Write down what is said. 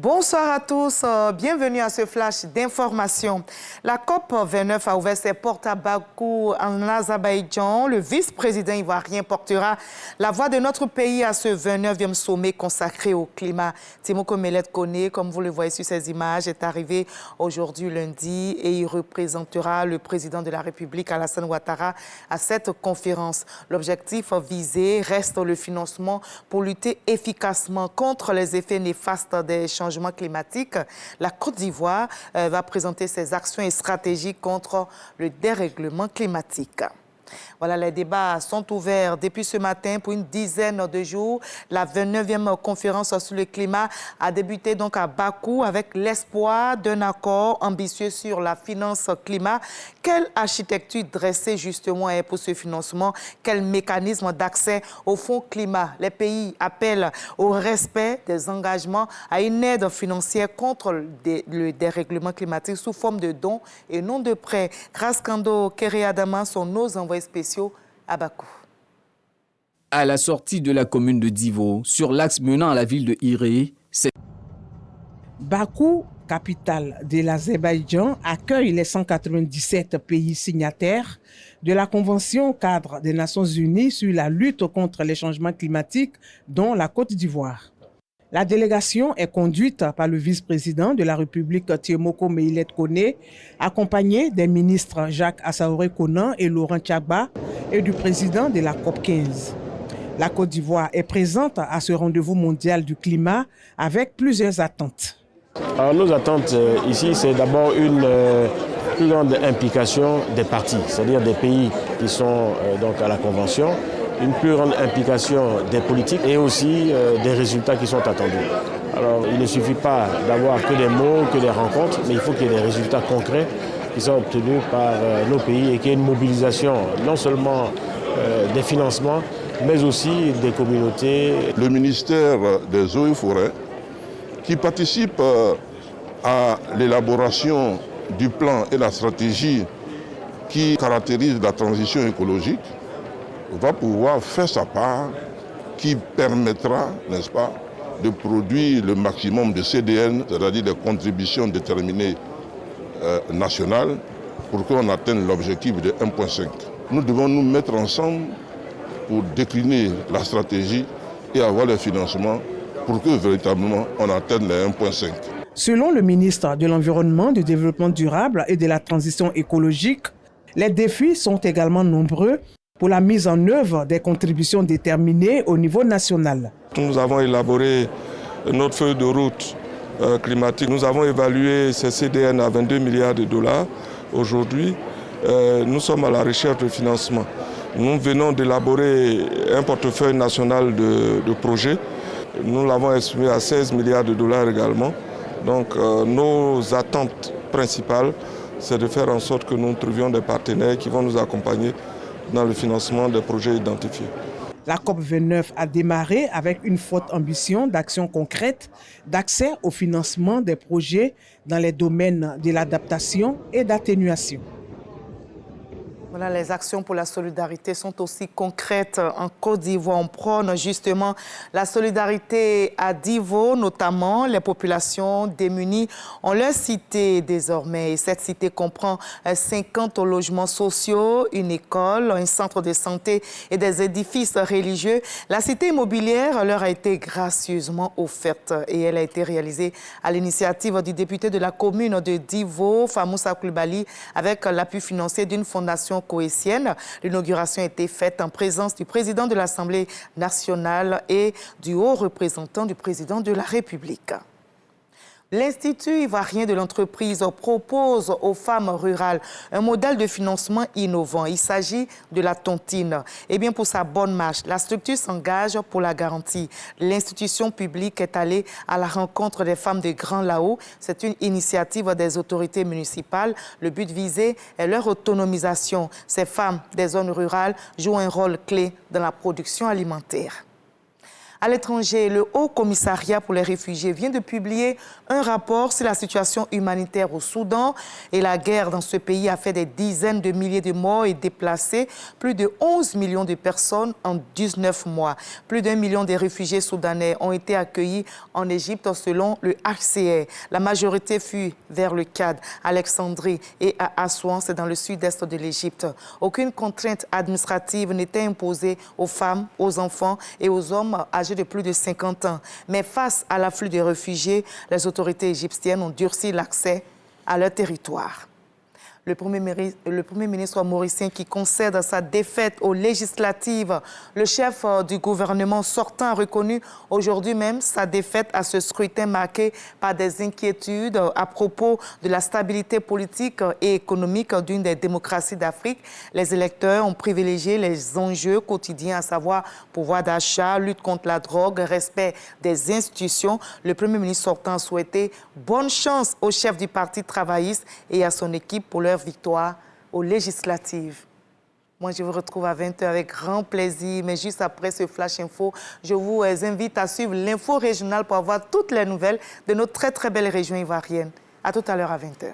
Bonsoir à tous, bienvenue à ce flash d'information. La COP29 a ouvert ses portes à Bakou, en Azerbaïdjan. Le vice-président ivoirien portera la voix de notre pays à ce 29e sommet consacré au climat. Temoko Melet Kone, comme vous le voyez sur ces images, est arrivé aujourd'hui lundi et il représentera le président de la République, Alassane Ouattara, à cette conférence. L'objectif visé reste le financement pour lutter efficacement contre les effets néfastes des changements climatiques. La Côte d'Ivoire va présenter ses actions et stratégies contre le dérèglement climatique. Voilà, les débats sont ouverts depuis ce matin pour une dizaine de jours. La 29e conférence sur le climat a débuté donc à Bakou avec l'espoir d'un accord ambitieux sur la finance climat. Quelle architecture dresser justement est pour ce financement? Quel mécanisme d'accès au fonds climat? Les pays appellent au respect des engagements, à une aide financière contre le dérèglement climatique sous forme de dons et non de prêts. Grâce Kando Keréadama sont nos envoyés spéciaux à Bakou. À la sortie de la commune de Divo, sur l'axe menant à la ville de Iré, Bakou, capitale de l'Azerbaïdjan, accueille les 197 pays signataires de la Convention cadre des Nations Unies sur la lutte contre les changements climatiques, dont la Côte d'Ivoire. La délégation est conduite par le vice-président de la République Temoko Melet Kone, accompagné des ministres Jacques Assaouré Konan et Laurent Tchagba et du président de la COP15. La Côte d'Ivoire est présente à ce rendez-vous mondial du climat avec plusieurs attentes. Alors, nos attentes ici, c'est d'abord une plus grande implication des parties, c'est-à-dire des pays qui sont donc à la Convention, une plus grande implication des politiques et aussi des résultats qui sont attendus. Alors, il ne suffit pas d'avoir que des mots, que des rencontres, mais il faut qu'il y ait des résultats concrets qui soient obtenus par nos pays et qu'il y ait une mobilisation non seulement des financements, mais aussi des communautés. Le ministère des Eaux et Forêts, qui participe à l'élaboration du plan et la stratégie qui caractérise la transition écologique, va pouvoir faire sa part qui permettra, n'est-ce pas, de produire le maximum de CDN, c'est-à-dire des contributions déterminées nationales, pour qu'on atteigne l'objectif de 1,5. Nous devons nous mettre ensemble pour décliner la stratégie et avoir le financement pour que véritablement on atteigne les 1,5. Selon le ministre de l'Environnement, du Développement durable et de la Transition écologique, les défis sont également nombreux pour la mise en œuvre des contributions déterminées au niveau national. Nous avons élaboré notre feuille de route climatique. Nous avons évalué ces CDN à 22 milliards de dollars. Aujourd'hui, nous sommes à la recherche de financement. Nous venons d'élaborer un portefeuille national de projets. Nous l'avons estimé à 16 milliards de dollars également. Donc nos attentes principales, c'est de faire en sorte que nous trouvions des partenaires qui vont nous accompagner dans le financement des projets identifiés. La COP29 a démarré avec une forte ambition d'actions concrètes, d'accès au financement des projets dans les domaines de l'adaptation et d'atténuation. Voilà, les actions pour la solidarité sont aussi concrètes en Côte d'Ivoire. On prône justement la solidarité à Divo, notamment les populations démunies ont leur cité désormais. Et cette cité comprend 50 logements sociaux, une école, un centre de santé et des édifices religieux. La cité immobilière leur a été gracieusement offerte et elle a été réalisée à l'initiative du député de la commune de Divo, Famoussa Koulibaly, avec l'appui financier d'une fondation coétienne. L'inauguration a été faite en présence du président de l'Assemblée nationale et du haut représentant du président de la République. L'Institut ivoirien de l'entreprise propose aux femmes rurales un modèle de financement innovant. Il s'agit de la tontine. Et bien pour sa bonne marche, la structure s'engage pour la garantie. L'institution publique est allée à la rencontre des femmes de Grand Lao. C'est une initiative des autorités municipales. Le but visé est leur autonomisation. Ces femmes des zones rurales jouent un rôle clé dans la production alimentaire. À l'étranger, le Haut Commissariat pour les réfugiés vient de publier un rapport sur la situation humanitaire au Soudan. Et la guerre dans ce pays a fait des dizaines de milliers de morts et déplacé plus de 11 millions de personnes en 19 mois. Plus d'1 million de réfugiés soudanais ont été accueillis en Égypte selon le HCR. La majorité fut vers le Tchad, Alexandrie et à Assouan, c'est dans le sud-est de l'Égypte. Aucune contrainte administrative n'était imposée aux femmes, aux enfants et aux hommes âgés de plus de 50 ans. Mais face à l'afflux de réfugiés, les autorités égyptiennes ont durci l'accès à leur territoire. Le Premier ministre mauricien qui concède sa défaite aux législatives. Le chef du gouvernement sortant a reconnu aujourd'hui même sa défaite à ce scrutin marqué par des inquiétudes à propos de la stabilité politique et économique d'une des démocraties d'Afrique. Les électeurs ont privilégié les enjeux quotidiens, à savoir pouvoir d'achat, lutte contre la drogue, respect des institutions. Le Premier ministre sortant a souhaité bonne chance au chef du Parti travailliste et à son équipe pour leur victoire aux législatives. Moi, je vous retrouve à 20h avec grand plaisir, mais juste après ce Flash Info, je vous invite à suivre l'info régionale pour avoir toutes les nouvelles de notre très belle région ivoirienne. À tout à l'heure à 20h.